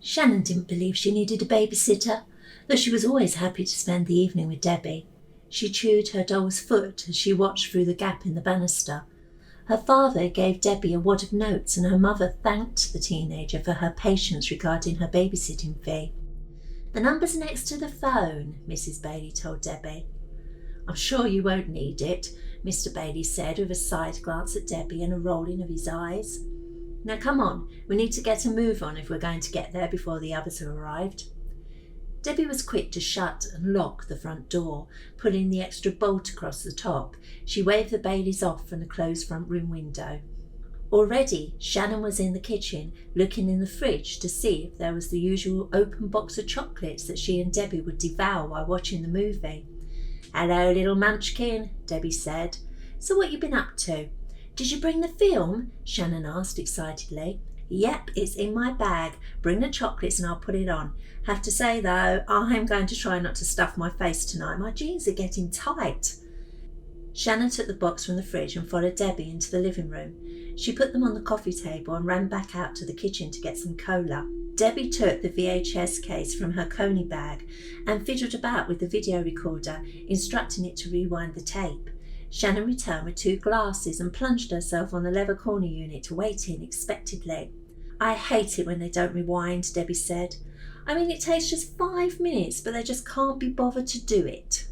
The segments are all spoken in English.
Shannon didn't believe she needed a babysitter, though she was always happy to spend the evening with Debbie. She chewed her doll's foot as she watched through the gap in the banister. Her father gave Debbie a wad of notes and her mother thanked the teenager for her patience regarding her babysitting fee. "The number's next to the phone," Mrs. Bailey told Debbie. "I'm sure you won't need it," Mr. Bailey said with a side glance at Debbie and a rolling of his eyes. "Now come on, we need to get a move on if we're going to get there before the others have arrived." Debbie was quick to shut and lock the front door, pulling the extra bolt across the top. She waved the Baileys off from the closed front room window. Already, Shannon was in the kitchen, looking in the fridge to see if there was the usual open box of chocolates that she and Debbie would devour while watching the movie. "Hello, little munchkin," Debbie said. "So what you been up to?" "Did you bring the film?" Shannon asked excitedly. "Yep, it's in my bag. Bring the chocolates and I'll put it on. Have to say though, I'm going to try not to stuff my face tonight. My jeans are getting tight." Shannon took the box from the fridge and followed Debbie into the living room. She put them on the coffee table and ran back out to the kitchen to get some cola. Debbie took the VHS case from her Coney bag and fiddled about with the video recorder, instructing it to rewind the tape. Shannon returned with 2 glasses and plunged herself on the leather corner unit, waiting expectantly. "I hate it when they don't rewind," Debbie said. "I mean, it takes just 5 minutes, but they just can't be bothered to do it."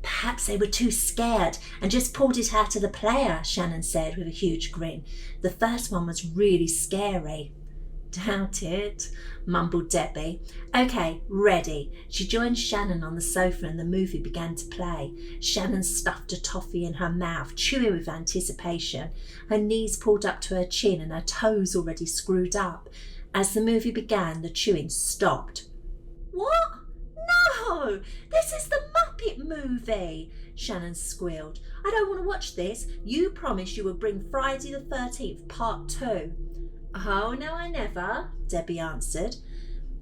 "Perhaps they were too scared and just pulled it out of the player," Shannon said with a huge grin. "The first one was really scary." "Doubt it," mumbled Debbie. "Okay, ready." She joined Shannon on the sofa and the movie began to play. Shannon stuffed a toffee in her mouth, chewing with anticipation. Her knees pulled up to her chin and her toes already screwed up. As the movie began, the chewing stopped. "What? No! This is the Muppet movie!" Shannon squealed. "I don't want to watch this. You promised you would bring Friday the 13th Part 2. "Oh, no, I never," Debbie answered.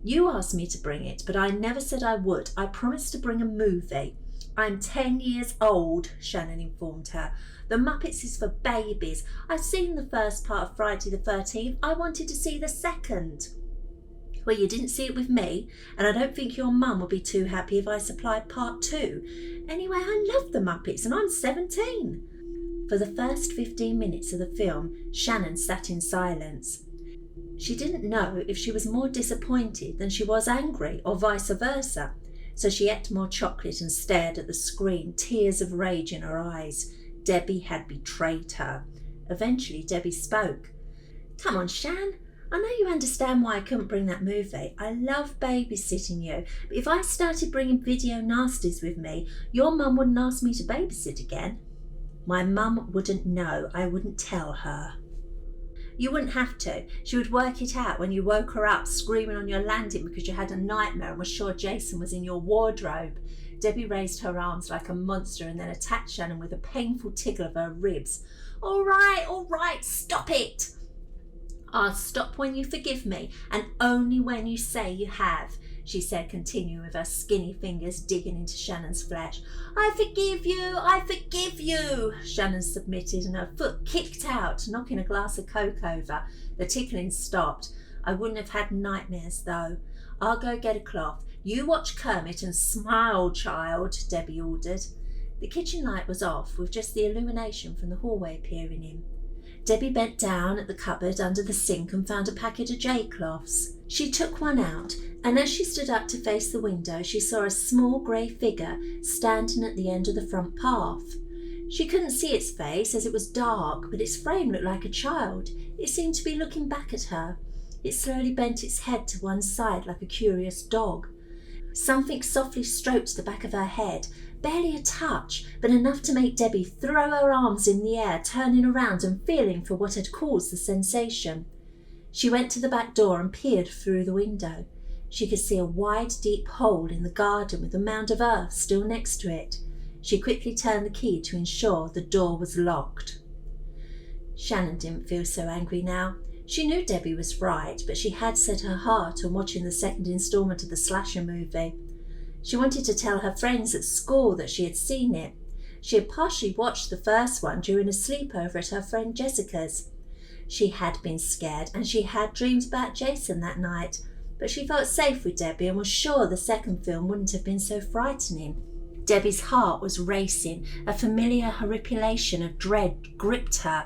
"You asked me to bring it, but I never said I would. I promised to bring a movie." "I'm 10 years old," Shannon informed her. "The Muppets is for babies. I've seen the first part of Friday the 13th. I wanted to see the second." "Well, you didn't see it with me, and I don't think your mum will be too happy if I supplied part 2. Anyway, I love the Muppets and I'm 17. For the first 15 minutes of the film, Shannon sat in silence. She didn't know if she was more disappointed than she was angry or vice versa, so she ate more chocolate and stared at the screen, tears of rage in her eyes. Debbie had betrayed her. Eventually, Debbie spoke. "Come on, Shan. I know you understand why I couldn't bring that movie. I love babysitting you, but if I started bringing video nasties with me, your mum wouldn't ask me to babysit again." "My mum wouldn't know. I wouldn't tell her." "You wouldn't have to. She would work it out when you woke her up screaming on your landing because you had a nightmare and were sure Jason was in your wardrobe." Debbie raised her arms like a monster and then attacked Shannon with a painful tickle of her ribs. All right, stop it." "I'll stop when you forgive me, and only when you say you have," she said, continuing with her skinny fingers digging into Shannon's flesh. I forgive you," Shannon submitted, and her foot kicked out, knocking a glass of Coke over. The tickling stopped. "I wouldn't have had nightmares, though. I'll go get a cloth. You watch Kermit and smile, child," Debbie ordered. The kitchen light was off, with just the illumination from the hallway peering in. Debbie bent down at the cupboard under the sink and found a packet of J-cloths. She took one out, and as she stood up to face the window, she saw a small grey figure standing at the end of the front path. She couldn't see its face as it was dark, but its frame looked like a child. It seemed to be looking back at her. It slowly bent its head to one side like a curious dog. Something softly stroked the back of her head, barely a touch, but enough to make Debbie throw her arms in the air, turning around and feeling for what had caused the sensation. She went to the back door and peered through the window. She could see a wide, deep hole in the garden with a mound of earth still next to it. She quickly turned the key to ensure the door was locked. Shannon didn't feel so angry now. She knew Debbie was right, but she had set her heart on watching the second instalment of the slasher movie. She wanted to tell her friends at school that she had seen it. She had partially watched the first one during a sleepover at her friend Jessica's. She had been scared, and she had dreamed about Jason that night. but she felt safe with Debbie and was sure the second film wouldn't have been so frightening. Debbie's heart was racing. A familiar horripilation of dread gripped her.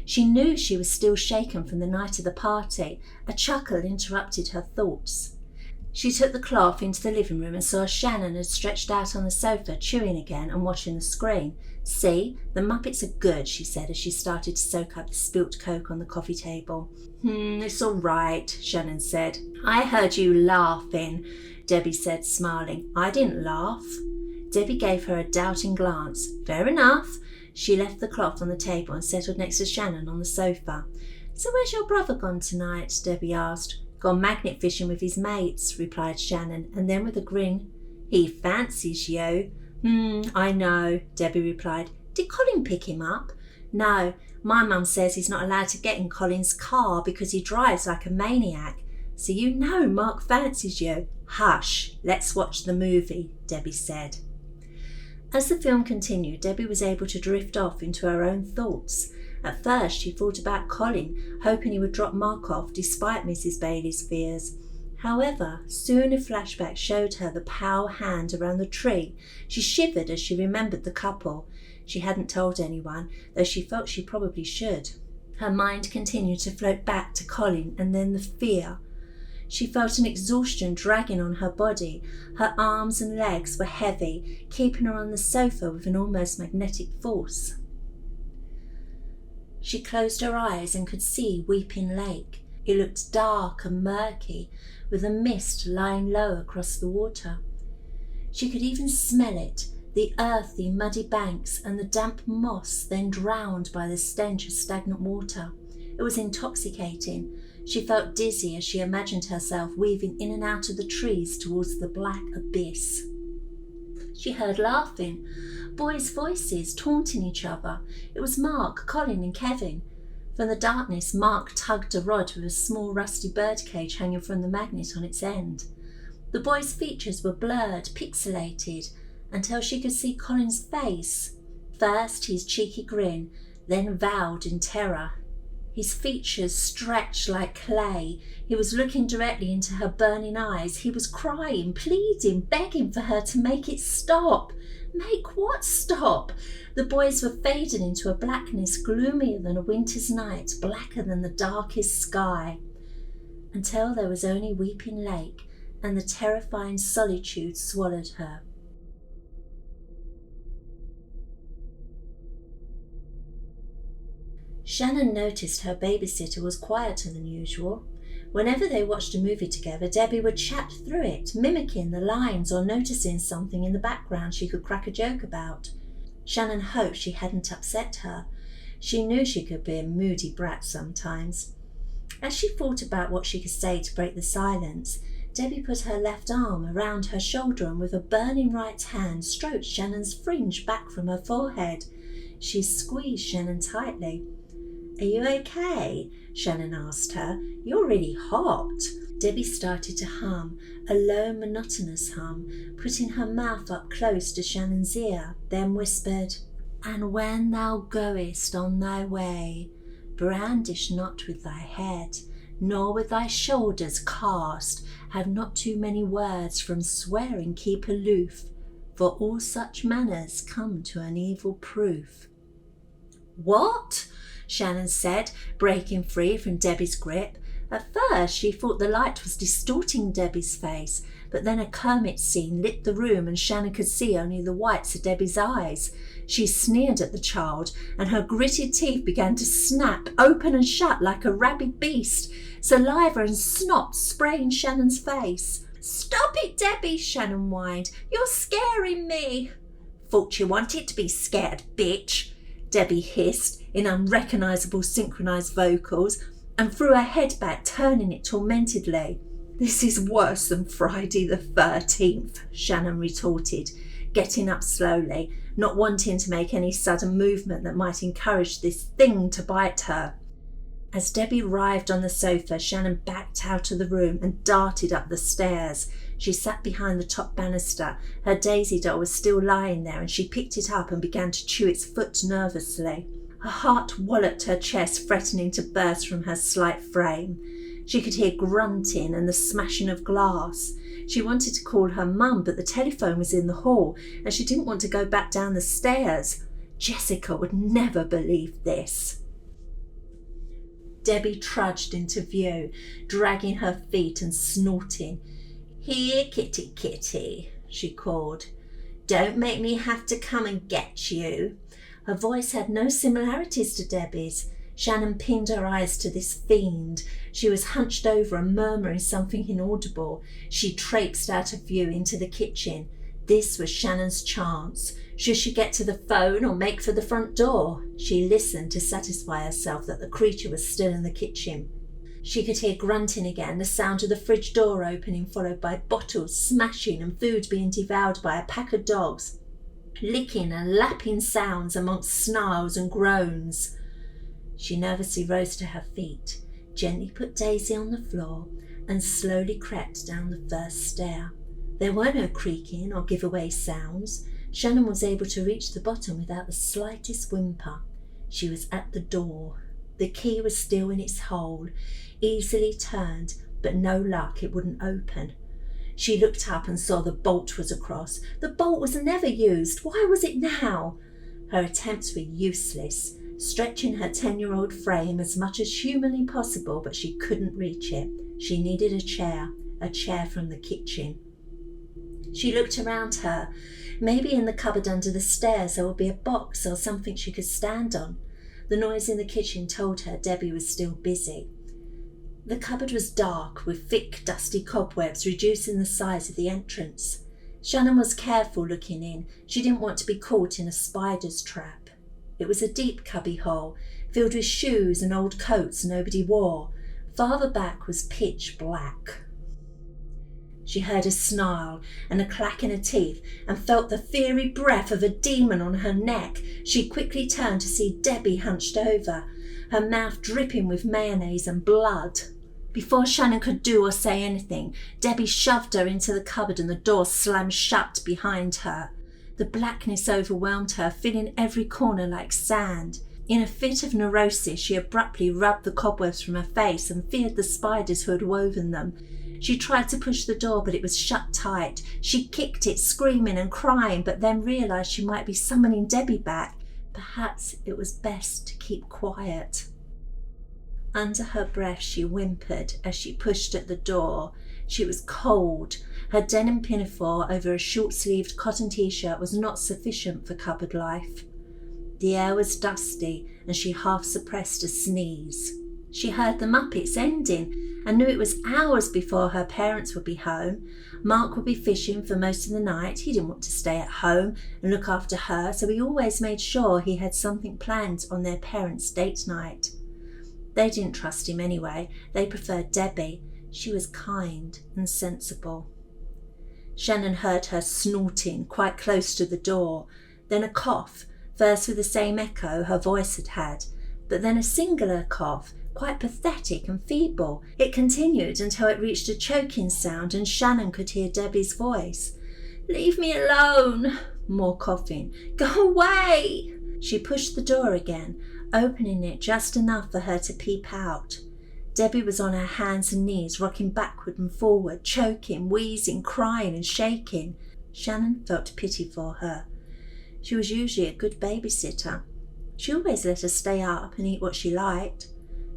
She knew she was still shaken from the night of the party. A chuckle interrupted her thoughts. She took the cloth into the living room and saw Shannon had stretched out on the sofa, chewing again and watching the screen. "See, the Muppets are good," she said as she started to soak up the spilt Coke on the coffee table. It's all right," Shannon said. "I heard you laughing," Debbie said, smiling. "I didn't laugh." Debbie gave her a doubting glance. "Fair enough." She left the cloth on the table and settled next to Shannon on the sofa. "So where's your brother gone tonight?" Debbie asked. "Gone magnet fishing with his mates," replied Shannon, and then with a grin, "He fancies you." I know," Debbie replied. "Did Colin pick him up?" "No, my mum says he's not allowed to get in Colin's car because he drives like a maniac. So you know Mark fancies you." "Hush, let's watch the movie," Debbie said. As the film continued, Debbie was able to drift off into her own thoughts. At first, she thought about Colin, hoping he would drop Mark off despite Mrs. Bailey's fears. However, soon a flashback showed her the pale hand around the tree. She shivered as she remembered the couple. She hadn't told anyone, though she felt she probably should. Her mind continued to float back to Colin and then the fear. She felt an exhaustion dragging on her body. Her arms and legs were heavy, keeping her on the sofa with an almost magnetic force. She closed her eyes and could see Weeping Lake. It looked dark and murky, with a mist lying low across the water. She could even smell it, the earthy, muddy banks and the damp moss then drowned by the stench of stagnant water. It was intoxicating. She felt dizzy as she imagined herself weaving in and out of the trees towards the black abyss. She heard laughing, boys' voices taunting each other. It was Mark, Colin and Kevin. From the darkness, Mark tugged a rod with a small rusty birdcage hanging from the magnet on its end. The boys' features were blurred, pixelated, until she could see Colin's face. First his cheeky grin, then vowed in terror. His features stretched like clay. He was looking directly into her burning eyes. He was crying, pleading, begging for her to make it stop. Make what stop? The boys were fading into a blackness gloomier than a winter's night, blacker than the darkest sky, until there was only Weeping Lake, and the terrifying solitude swallowed her. Shannon noticed her babysitter was quieter than usual. Whenever they watched a movie together, Debbie would chat through it, mimicking the lines or noticing something in the background she could crack a joke about. Shannon hoped she hadn't upset her. She knew she could be a moody brat sometimes. As she thought about what she could say to break the silence, Debbie put her left arm around her shoulder and with a burning right hand stroked Shannon's fringe back from her forehead. She squeezed Shannon tightly. "Are you okay?" Shannon asked her. "You're really hot." Debbie started to hum, a low monotonous hum, putting her mouth up close to Shannon's ear, then whispered, "And when thou goest on thy way, brandish not with thy head, nor with thy shoulders cast, have not too many words, from swearing keep aloof, for all such manners come to an evil proof." "What?" Shannon said, breaking free from Debbie's grip. At first she thought the light was distorting Debbie's face, but then a Kermit scene lit the room and Shannon could see only the whites of Debbie's eyes. She sneered at the child, and her gritted teeth began to snap open and shut like a rabid beast, saliva and snot spraying Shannon's face. "Stop it, Debbie," Shannon whined. "You're scaring me." "Thought you wanted to be scared, bitch," Debbie hissed in unrecognisable synchronised vocals and threw her head back, turning it tormentedly. "This is worse than Friday the 13th, Shannon retorted, getting up slowly, not wanting to make any sudden movement that might encourage this thing to bite her. As Debbie writhed on the sofa, Shannon backed out of the room and darted up the stairs. She sat behind the top banister. Her Daisy doll was still lying there, and she picked it up and began to chew its foot nervously. Her heart walloped her chest, threatening to burst from her slight frame. She could hear grunting and the smashing of glass. She wanted to call her mum, but the telephone was in the hall and she didn't want to go back down the stairs. Jessica would never believe this. Debbie trudged into view, dragging her feet and snorting. "Here, kitty, kitty," she called. "Don't make me have to come and get you." Her voice had no similarities to Debbie's. Shannon pinned her eyes to this fiend. She was hunched over and murmuring something inaudible. She traipsed out of view into the kitchen. This was Shannon's chance. Should she get to the phone or make for the front door? She listened to satisfy herself that the creature was still in the kitchen. She could hear grunting again, the sound of the fridge door opening, followed by bottles smashing and food being devoured by a pack of dogs. Licking and lapping sounds amongst snarls and groans. She nervously rose to her feet, gently put Daisy on the floor, and slowly crept down the first stair. There were no creaking or giveaway sounds. Shannon was able to reach the bottom without the slightest whimper. She was at the door. The key was still in its hole, easily turned, but no luck, it wouldn't open. She looked up and saw the bolt was across. The bolt was never used. Why was it now? Her attempts were useless, stretching her 10-year-old frame as much as humanly possible, but she couldn't reach it. She needed a chair from the kitchen. She looked around her. Maybe in the cupboard under the stairs there would be a box or something she could stand on. The noise in the kitchen told her Debbie was still busy. The cupboard was dark, with thick, dusty cobwebs reducing the size of the entrance. Shannon was careful looking in. She didn't want to be caught in a spider's trap. It was a deep cubby hole, filled with shoes and old coats nobody wore. Farther back was pitch black. She heard a snarl and a clack in her teeth and felt the fiery breath of a demon on her neck. She quickly turned to see Debbie hunched over, her mouth dripping with mayonnaise and blood. Before Shannon could do or say anything, Debbie shoved her into the cupboard and the door slammed shut behind her. The blackness overwhelmed her, filling every corner like sand. In a fit of neurosis, she abruptly rubbed the cobwebs from her face and feared the spiders who had woven them. She tried to push the door, but it was shut tight. She kicked it, screaming and crying, but then realised she might be summoning Debbie back. Perhaps it was best to keep quiet. Under her breath, she whimpered as she pushed at the door. She was cold. Her denim pinafore over a short-sleeved cotton t-shirt was not sufficient for cupboard life. The air was dusty, and she half suppressed a sneeze. She heard the Muppets ending and knew it was hours before her parents would be home. Mark would be fishing for most of the night. He didn't want to stay at home and look after her, so he always made sure he had something planned on their parents' date night. They didn't trust him anyway. They preferred Debbie. She was kind and sensible. Shannon heard her snorting quite close to the door, then a cough, first with the same echo her voice had had, but then a singular cough, quite pathetic and feeble. It continued until it reached a choking sound and Shannon could hear Debbie's voice. "Leave me alone!" More coughing. "Go away!" She pushed the door again, opening it just enough for her to peep out. Debbie was on her hands and knees, rocking backward and forward, choking, wheezing, crying and shaking. Shannon felt pity for her. She was usually a good babysitter. She always let her stay up and eat what she liked.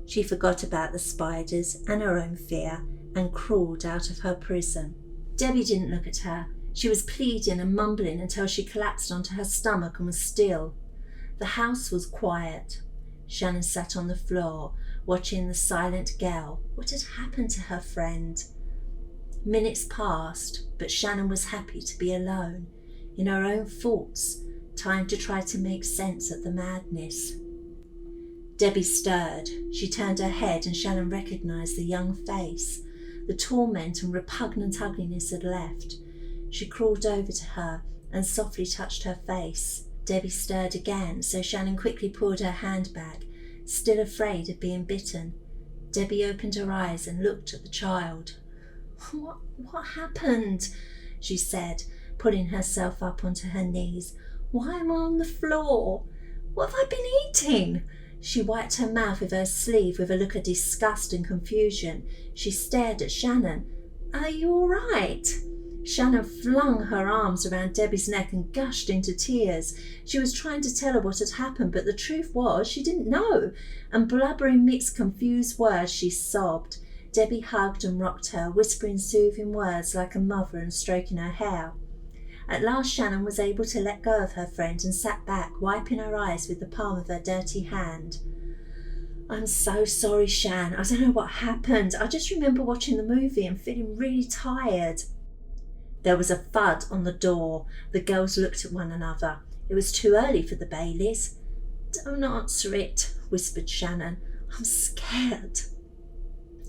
She forgot about the spiders and her own fear and crawled out of her prison. Debbie didn't look at her. She was pleading and mumbling until she collapsed onto her stomach and was still. The house was quiet. Shannon sat on the floor, watching the silent girl. What had happened to her friend? Minutes passed, but Shannon was happy to be alone, in her own thoughts, time to try to make sense of the madness. Debbie stirred. She turned her head and Shannon recognised the young face. The torment and repugnant ugliness had left. She crawled over to her and softly touched her face. Debbie stirred again, so Shannon quickly pulled her hand back, still afraid of being bitten. Debbie opened her eyes and looked at the child. What happened?" she said, pulling herself up onto her knees. "Why am I on the floor? What have I been eating?" She wiped her mouth with her sleeve with a look of disgust and confusion. She stared at Shannon. "Are you all right?" Shannon flung her arms around Debbie's neck and gushed into tears. She was trying to tell her what had happened, but the truth was she didn't know, and blubbering mixed confused words, she sobbed. Debbie hugged and rocked her, whispering soothing words like a mother and stroking her hair. At last Shannon was able to let go of her friend and sat back, wiping her eyes with the palm of her dirty hand. "I'm so sorry, Shan. I don't know what happened. I just remember watching the movie and feeling really tired." There was a thud on the door. The girls looked at one another. It was too early for the Baileys. "Don't answer it," whispered Shannon. "I'm scared."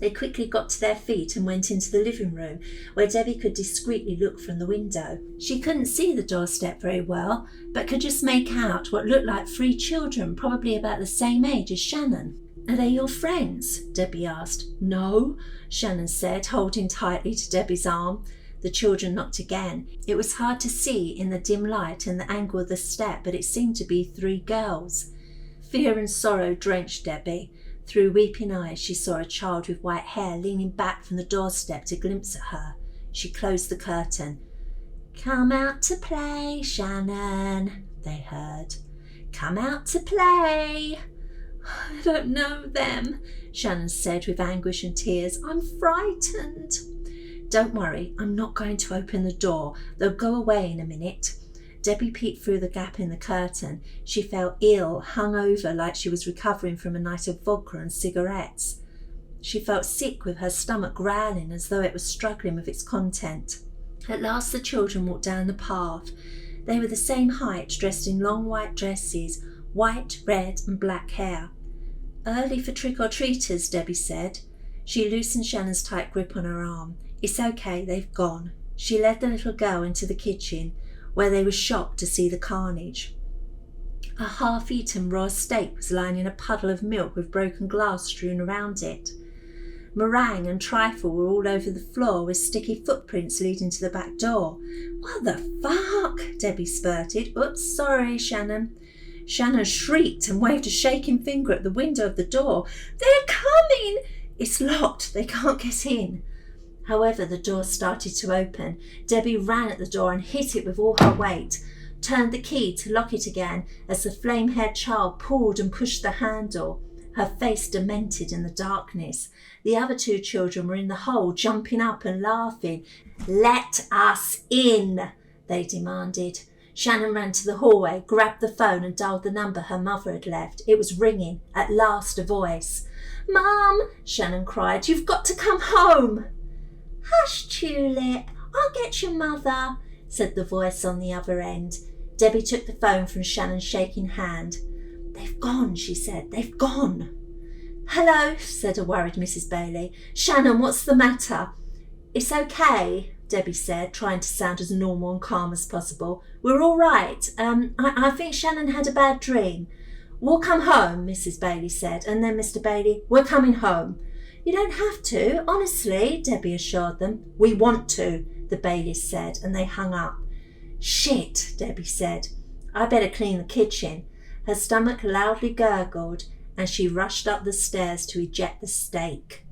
They quickly got to their feet and went into the living room, where Debbie could discreetly look from the window. She couldn't see the doorstep very well, but could just make out what looked like 3 children, probably about the same age as Shannon. "Are they your friends?" Debbie asked. "No," Shannon said, holding tightly to Debbie's arm. The children knocked again. It was hard to see in the dim light and the angle of the step, but it seemed to be 3 girls. Fear and sorrow drenched Debbie. Through weeping eyes she saw a child with white hair leaning back from the doorstep to glimpse at her. She closed the curtain. "Come out to play, Shannon," they heard. "Come out to play." "I don't know them," Shannon said with anguish and tears. "I'm frightened." "Don't worry, I'm not going to open the door. They'll go away in a minute." Debbie peeked through the gap in the curtain. She felt ill, hung over like she was recovering from a night of vodka and cigarettes. She felt sick with her stomach growling as though it was struggling with its content. At last the children walked down the path. They were the same height, dressed in long white dresses, white, red and black hair. "Early for trick-or-treaters," Debbie said. She loosened Shannon's tight grip on her arm. "It's okay, they've gone." She led the little girl into the kitchen, where they were shocked to see the carnage. A half-eaten raw steak was lying in a puddle of milk with broken glass strewn around it. Meringue and trifle were all over the floor with sticky footprints leading to the back door. "What the fuck?" Debbie spurted. "Oops, sorry, Shannon." Shannon shrieked and waved a shaking finger at the window of the door. "They're coming!" "It's locked. They can't get in." However, the door started to open. Debbie ran at the door and hit it with all her weight, turned the key to lock it again as the flame-haired child pulled and pushed the handle, her face demented in the darkness. The other 2 children were in the hole, jumping up and laughing. "Let us in," they demanded. Shannon ran to the hallway, grabbed the phone and dialed the number her mother had left. It was ringing. At last a voice. "Mum," Shannon cried, "you've got to come home." "Hush, Tulip, I'll get your mother," said the voice on the other end. Debbie took the phone from Shannon's shaking hand. "They've gone," she said. "They've gone." "Hello," said a worried Mrs. Bailey. "Shannon, what's the matter?" "It's okay," Debbie said, trying to sound as normal and calm as possible. "We're all right. I think Shannon had a bad dream." "We'll come home," Mrs. Bailey said, and then Mr. Bailey, "We're coming home." "You don't have to, honestly," Debbie assured them. "We want to," the Baileys said, and they hung up. "Shit," Debbie said. "I better clean the kitchen." Her stomach loudly gurgled, and she rushed up the stairs to eject the steak.